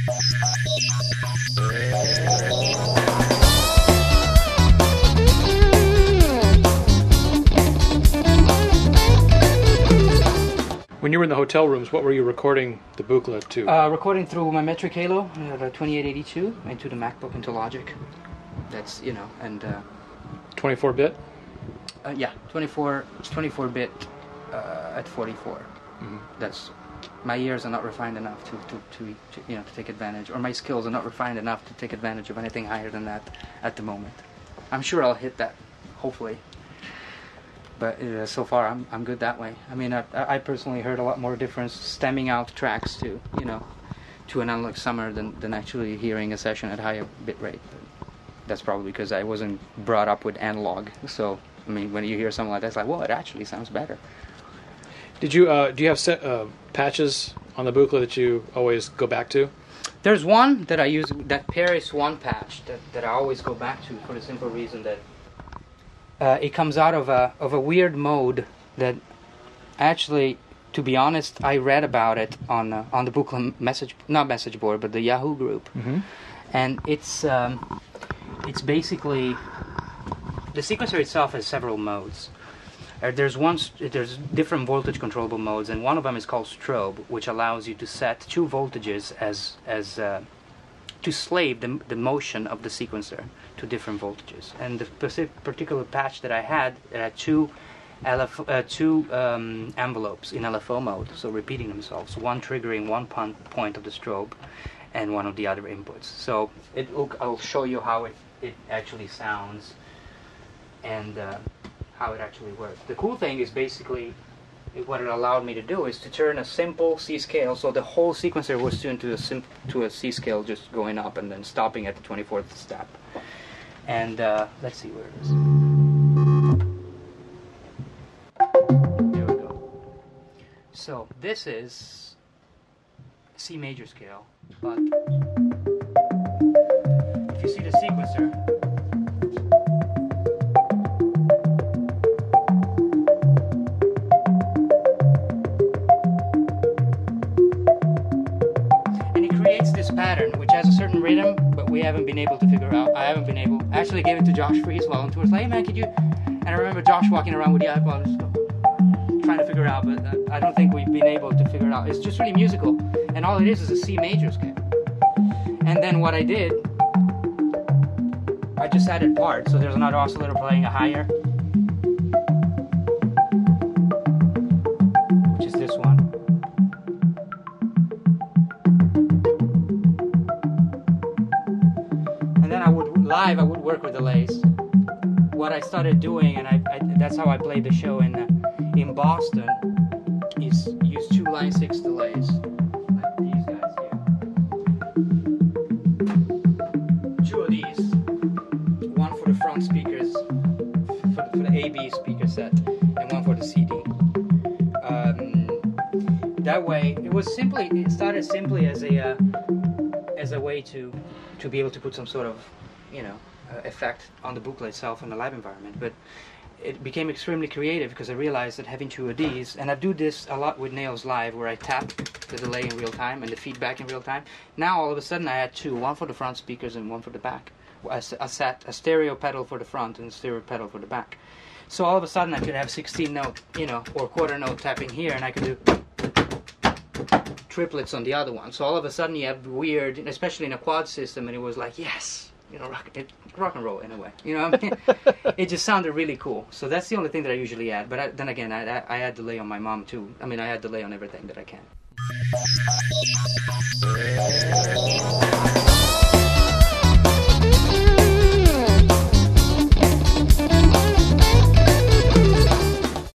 When you were in the hotel rooms, what were you recording the Buchla to? Recording through my metric halo, the 2882, into the MacBook, into Logic. That's, you know, and... 24-bit? Yeah, 24-bit at 44. Mm-hmm. That's... My ears are not refined enough to take advantage, or my skills are not refined enough to take advantage of anything higher than that at the moment. I'm sure I'll hit that, hopefully. But so far, I'm good that way. I mean, I personally heard a lot more difference stemming out tracks to an Analog Summer than actually hearing a session at higher bit rate. But that's probably because I wasn't brought up with analog. So, I mean, when you hear something like that, it's like, well, it actually sounds better. Do you have set patches on the Buchla that you always go back to? There's one that I use, that Paris 1 patch that I always go back to for the simple reason that it comes out of a weird mode that actually, to be honest, I read about it on the Buchla not message board, but the Yahoo group, mm-hmm. and it's basically the sequencer itself has several modes. There's different voltage controllable modes, and one of them is called strobe, which allows you to set two voltages as to slave the motion of the sequencer to different voltages. And the particular patch that I had two envelopes in LFO mode, so repeating themselves, one triggering one point of the strobe and one of the other inputs. So I'll show you how it actually sounds and how it actually works. The cool thing is basically what it allowed me to do is to turn a simple C scale, so the whole sequencer was tuned to a C scale, just going up and then stopping at the 24th step. And let's see where it is. There we go. So this is C major scale, but if you see the sequencer, pattern which has a certain rhythm, but we haven't been able to figure out. I actually gave it to Josh Freeze while on tour. Like, hey man, could you? And I remember Josh walking around with the iPod trying to figure it out, but I don't think we've been able to figure it out. It's just really musical, and all it is a C major scale. And then what I did, I just added parts. So there's another oscillator playing a higher, which is this one. Live, I would work with delays. What I started doing, and that's how I played the show in Boston, is use two line 6 delays, like these guys here. Two of these, one for the front speakers, for the AB speaker set, and one for the CD. That way, it started simply as a way to be able to put some sort of effect on the Buchla itself in the live environment, but it became extremely creative because I realized that having two of these, and I do this a lot with Nails Live, where I tap the delay in real time and the feedback in real time. Now all of a sudden I had two, one for the front speakers and one for the back. I set a stereo pedal for the front and a stereo pedal for the back. So all of a sudden I could have 16 note, or quarter note tapping here, and I could do triplets on the other one. So all of a sudden you have weird, especially in a quad system, and it was like, yes, rock and roll in a way. It just sounded really cool. So that's the only thing that I usually add. But then again, I add delay on my mom too. I mean, I add delay on everything that I can.